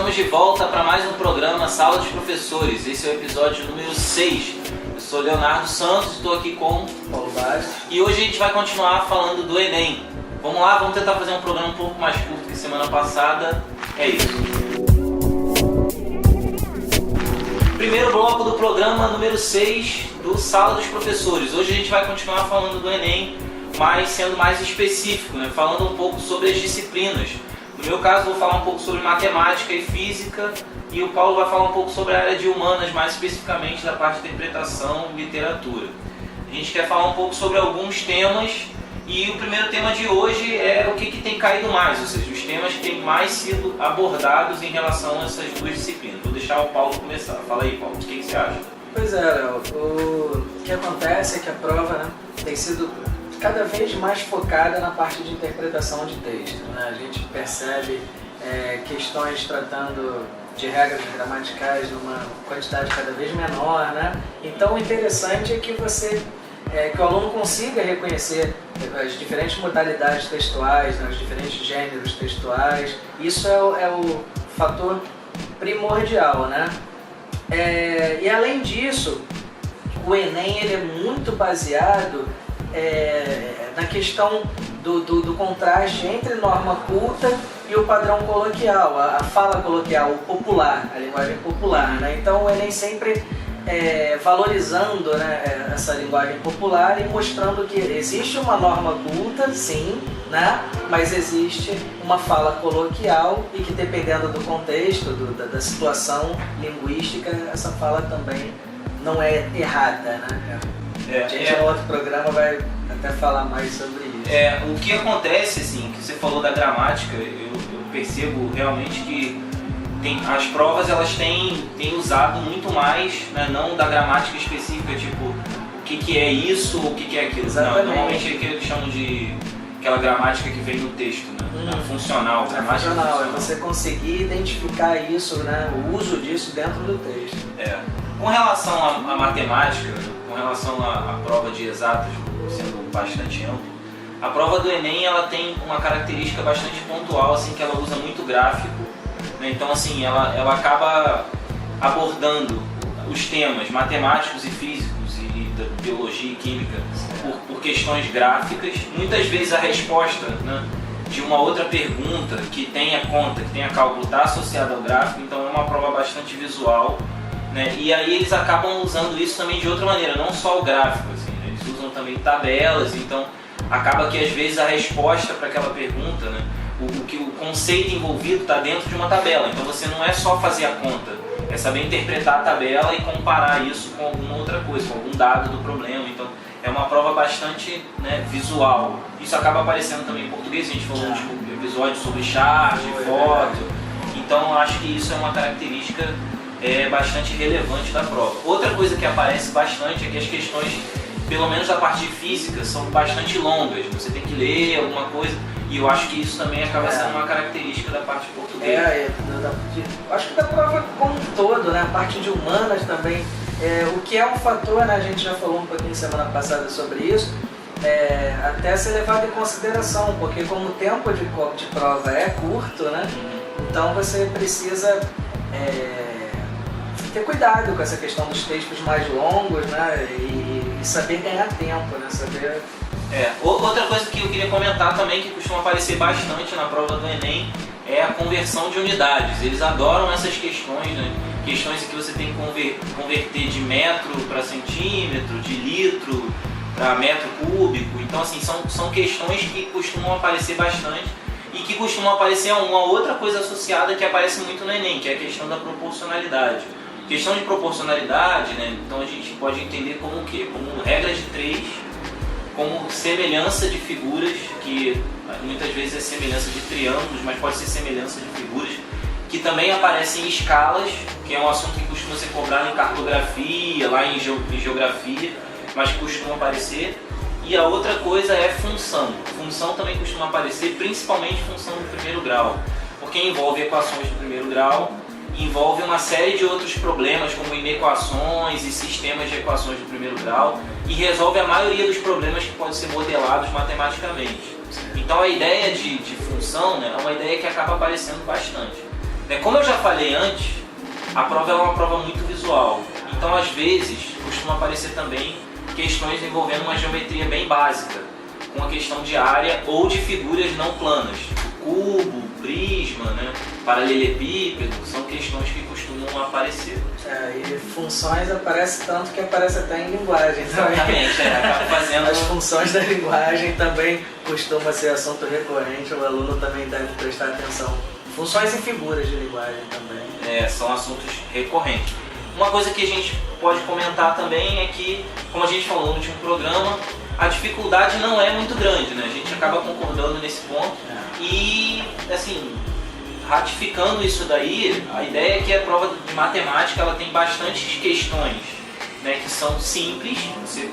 estamos de volta para mais um programa Sala dos Professores. Esse é o episódio número 6. Eu sou Leonardo Santos, estou aqui com Paulo Vaz. E hoje a gente vai continuar falando do Enem. Vamos lá, vamos tentar fazer um programa um pouco mais curto que semana passada. É isso. Primeiro bloco do programa número 6 do Sala dos Professores. Hoje a gente vai continuar falando do Enem, mas sendo mais específico, né? Falando um pouco sobre as disciplinas. No meu caso, vou falar um pouco sobre matemática e física, e o Paulo vai falar um pouco sobre a área de humanas, mais especificamente da parte de interpretação e literatura. A gente quer falar um pouco sobre alguns temas, e o primeiro tema de hoje é o que tem caído mais, ou seja, os temas que têm mais sido abordados em relação a essas duas disciplinas. Vou deixar o Paulo começar. Fala aí, Paulo, o que você acha? Pois é, Léo, o que acontece é que a prova, tem sido cada vez mais focada na parte de interpretação de texto, né? A gente percebe questões tratando de regras gramaticais numa quantidade cada vez menor, né? Então o interessante é que que o aluno consiga reconhecer as diferentes modalidades textuais, né? Os diferentes gêneros textuais. Isso é o fator primordial, né? E além disso, o Enem ele é muito baseado na questão do contraste entre norma culta e o padrão coloquial, a fala coloquial, o popular, a linguagem popular, né? Então o Enem sempre valorizando, né, essa linguagem popular e mostrando que existe uma norma culta, sim, né? Mas existe uma fala coloquial e que, dependendo do contexto, da situação linguística, essa fala também não é errada, né? A gente no outro programa vai até falar mais sobre isso. O que acontece, assim, que você falou da gramática, eu percebo realmente que as provas elas têm usado muito mais, né, não da gramática específica, tipo, o que é isso, o que é aquilo. Não, normalmente é que eles chamam de aquela gramática que vem no texto, né? Funcional. Funcional, é você conseguir identificar isso, né, o uso disso dentro do texto. Com relação à matemática, com relação à prova de exatas, sendo bastante amplo, a prova do Enem ela tem uma característica bastante pontual, assim, que ela usa muito gráfico, né? Então, assim, ela acaba abordando os temas matemáticos e físicos e da biologia e química por questões gráficas. Muitas vezes a resposta, né, de uma outra pergunta que tenha conta, que tenha cálculo, está associada ao gráfico, então é uma prova bastante visual. E aí eles acabam usando isso também de outra maneira, não só o gráfico, assim, né? Eles usam também tabelas, então acaba que às vezes a resposta para aquela pergunta, né, o conceito envolvido está dentro de uma tabela, então você não é só fazer a conta, é saber interpretar a tabela e comparar isso com alguma outra coisa, com algum dado do problema. Então é uma prova bastante, né, visual. Isso acaba aparecendo também em português, a gente falou de episódios sobre chart, foto, então eu acho que isso é uma característica bastante relevante da prova. Outra coisa que aparece bastante é que as questões, pelo menos da parte de física, são bastante longas. Você tem que ler alguma coisa, e eu acho que isso também acaba sendo uma característica da parte portuguesa. Acho que da prova como um todo, né? A parte de humanas também, o que é um fator, né? A gente já falou um pouquinho semana passada sobre isso, até ser levado em consideração, porque como o tempo de prova é curto, né? Então você precisa ter cuidado com essa questão dos textos mais longos, né? E saber ganhar tempo, né? Saber... Outra coisa que eu queria comentar também, que costuma aparecer bastante na prova do Enem, é a conversão de unidades. Eles adoram essas questões, né? Questões em que você tem que converter de metro para centímetro, de litro para metro cúbico. Então, assim, são questões que costumam aparecer bastante e que costumam aparecer a uma outra coisa associada que aparece muito no Enem, que é a questão da proporcionalidade. Questão de proporcionalidade, né? Então a gente pode entender como o quê? Como regra de 3, como semelhança de figuras, que muitas vezes é semelhança de triângulos, mas pode ser semelhança de figuras, que também aparecem em escalas, que é um assunto que costuma ser cobrado em cartografia, lá em geografia, mas que costuma aparecer. E a outra coisa é função. Função também costuma aparecer, principalmente função do primeiro grau, porque envolve equações do primeiro grau, envolve uma série de outros problemas, como inequações e sistemas de equações do primeiro grau, e resolve a maioria dos problemas que podem ser modelados matematicamente. Então a ideia de função, né, é uma ideia que acaba aparecendo bastante. Como eu já falei antes, a prova é uma prova muito visual, então às vezes costuma aparecer também questões envolvendo uma geometria bem básica, com a questão de área ou de figuras não planas, tipo cubo, prisma, né? Paralelepípedo, são questões que costumam aparecer. E funções aparece tanto que aparece até em linguagem também. Exatamente, acaba fazendo... As funções da linguagem também costuma ser assunto recorrente, o aluno também deve prestar atenção. Funções e figuras de linguagem também. São assuntos recorrentes. Uma coisa que a gente pode comentar também é que, como a gente falou no último programa, a dificuldade não é muito grande, né? A gente acaba concordando nesse ponto. E, assim, ratificando isso daí, a ideia é que a prova de matemática ela tem bastantes questões, né, que são simples, você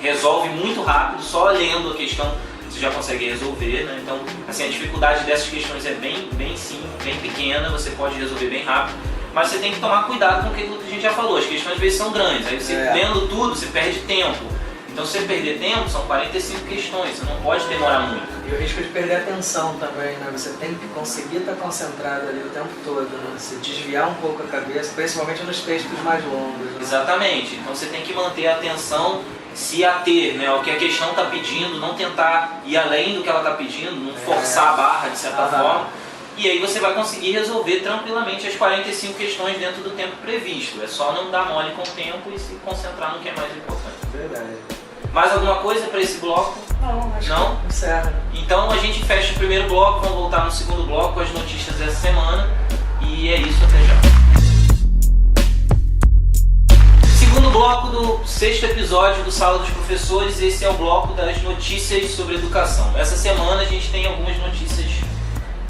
resolve muito rápido, só lendo a questão você já consegue resolver, né? Então, assim, a dificuldade dessas questões é bem simples, bem pequena, você pode resolver bem rápido, mas você tem que tomar cuidado com aquilo que a gente já falou, as questões às vezes são grandes, aí você lendo tudo, você perde tempo. Então, se você perder tempo, são 45 questões, você não pode demorar muito. E o risco de perder a atenção também, né? Você tem que conseguir estar concentrado ali o tempo todo, né? Se desviar um pouco a cabeça, principalmente nos textos mais longos. Né? Exatamente. Então, você tem que manter a atenção, se ater, né, ao que a questão está pedindo, não tentar ir além do que ela está pedindo, não forçar a barra de certa forma. E aí você vai conseguir resolver tranquilamente as 45 questões dentro do tempo previsto. É só não dar mole com o tempo e se concentrar no que é mais importante. Verdade. Mais alguma coisa para esse bloco? Não, acho não? Que encerra. Então a gente fecha o primeiro bloco, vamos voltar no segundo bloco com as notícias dessa semana. E é isso, até já. Segundo bloco do 6º episódio do Sala dos Professores, esse é o bloco das notícias sobre educação. Essa semana a gente tem algumas notícias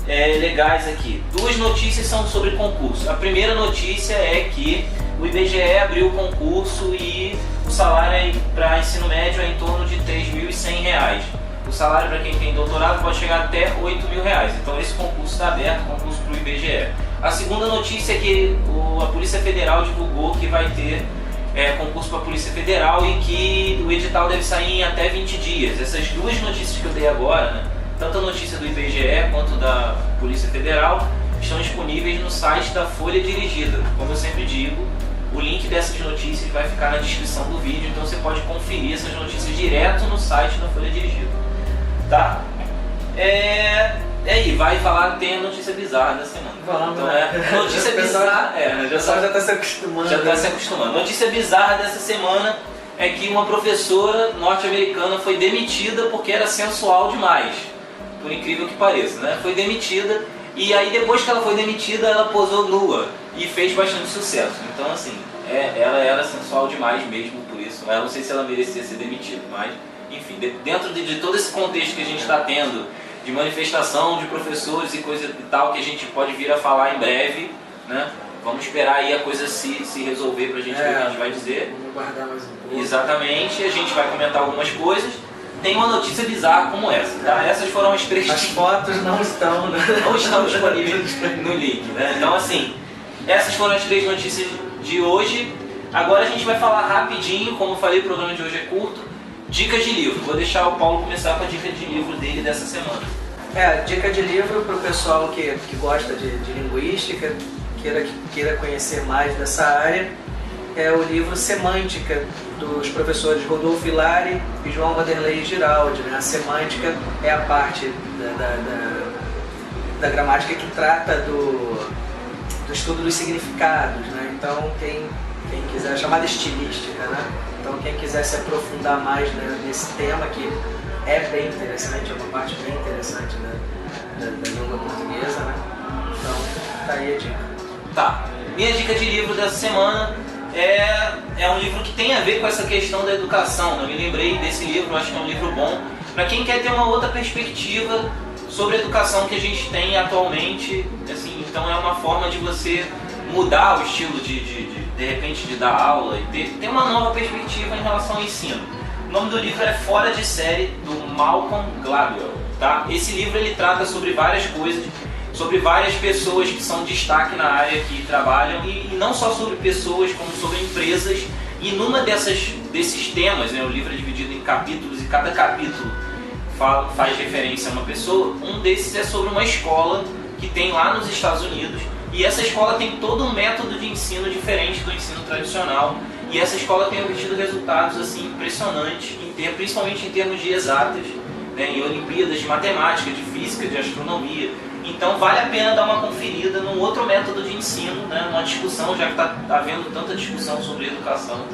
legais aqui. 2 notícias são sobre concurso. A primeira notícia é que o IBGE abriu o concurso e o salário para ensino médio é em torno de R$ 3.100. O salário para quem tem doutorado pode chegar até R$ 8.000. Então esse concurso está aberto, concurso para o IBGE. A segunda notícia é que a Polícia Federal divulgou que vai ter concurso para a Polícia Federal e que o edital deve sair em até 20 dias. Essas 2 notícias que eu dei agora, né, tanto a notícia do IBGE quanto da Polícia Federal, estão disponíveis no site da Folha Dirigida. Como eu sempre digo, o link dessas notícias vai ficar na descrição do vídeo, então você pode conferir essas notícias direto no site da Folha Dirigida. Tá? Aí, vai falar, tem a notícia bizarra da semana. Vamos, então, notícia bizarra. O pessoal já está se acostumando. Já está se acostumando. Notícia bizarra dessa semana é que uma professora norte-americana foi demitida porque era sensual demais. Por incrível que pareça, né? Foi demitida e aí depois que ela foi demitida, ela posou nua e fez bastante sucesso. Então, assim, ela era sensual demais mesmo por isso. Eu não sei se ela merecia ser demitida, mas, enfim, dentro de todo esse contexto que a gente está tendo, de manifestação de professores e coisa e tal, que a gente pode vir a falar em breve, né? Vamos esperar aí a coisa se resolver pra gente ver o que a gente vai dizer. Vamos guardar mais um pouco. Exatamente, a gente vai comentar algumas coisas. Tem uma notícia bizarra como essa, tá? Essas foram as 3... As fotos não estão, né? Não estão disponíveis no link, né? Então, assim, essas foram as 3 notícias de hoje. Agora a gente vai falar rapidinho, como eu falei, o programa de hoje é curto, dicas de livro. Vou deixar o Paulo começar com a dica de livro dele dessa semana. Dica de livro para o pessoal que gosta de linguística, queira conhecer mais dessa área, é o livro Semântica, dos professores Rodolfo Hilari e João Vanderlei Giraldi. Né? A semântica é a parte da gramática que trata do estudo dos significados. Né? Então, quem quiser, chamada estilística, né? Então, quem quiser se aprofundar mais, né, nesse tema, que é bem interessante, é uma parte bem interessante da língua portuguesa, né? Então, tá aí a dica. Tá. Minha dica de livro dessa semana é um livro que tem a ver com essa questão da educação. Eu me lembrei desse livro, acho que é um livro bom para quem quer ter uma outra perspectiva sobre a educação que a gente tem atualmente. Assim, então é uma forma de você mudar o estilo de repente de dar aula e ter uma nova perspectiva em relação ao ensino. O nome do livro é Fora de Série, do Malcolm Gladwell. Tá? Esse livro ele trata sobre várias coisas, sobre várias pessoas que são destaque na área que trabalham e não só sobre pessoas, como sobre empresas. E numa desses temas, né, o livro é dividido em capítulos e cada capítulo faz referência a uma pessoa. Um desses é sobre uma escola que tem lá nos Estados Unidos, E essa escola tem todo um método de ensino diferente do ensino tradicional. E essa escola tem obtido resultados assim, impressionantes, principalmente em termos de exatas, né, em Olimpíadas de matemática, de física, de astronomia. Então vale a pena dar uma conferida num outro método de ensino, né, numa discussão, já que está havendo tanta discussão sobre educação.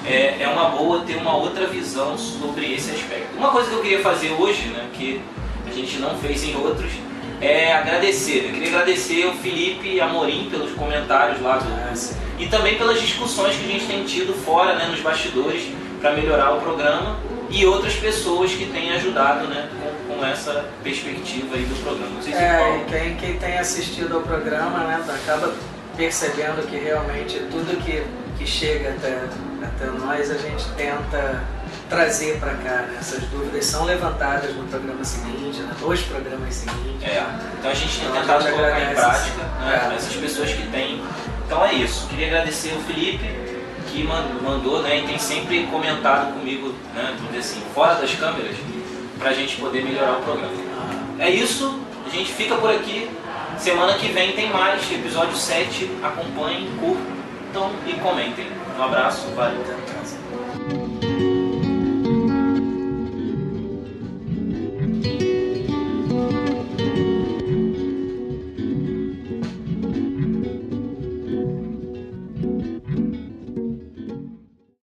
É uma boa ter uma outra visão sobre esse aspecto. Uma coisa que eu queria fazer hoje, né, que a gente não fez em outros, é agradecer. Eu queria agradecer o Felipe Amorim pelos comentários lá e também pelas discussões que a gente tem tido fora, né, nos bastidores, para melhorar o programa, e outras pessoas que têm ajudado, né, com essa perspectiva aí do programa. Não sei se quem tem assistido ao programa, né, acaba percebendo que realmente tudo que chega até nós a gente tenta trazer para cá, né? Essas dúvidas são levantadas no programa seguinte, né? Nos programas seguintes. Então a gente tem tentado colocar em prática, né, essas pessoas que têm. Então é isso. Queria agradecer o Felipe, que mandou, né, e tem sempre comentado comigo, né, tudo assim, fora das câmeras, para a gente poder melhorar o programa. É isso, a gente fica por aqui. Semana que vem tem mais, episódio 7. Acompanhem, curtam e comentem. Um abraço, valeu.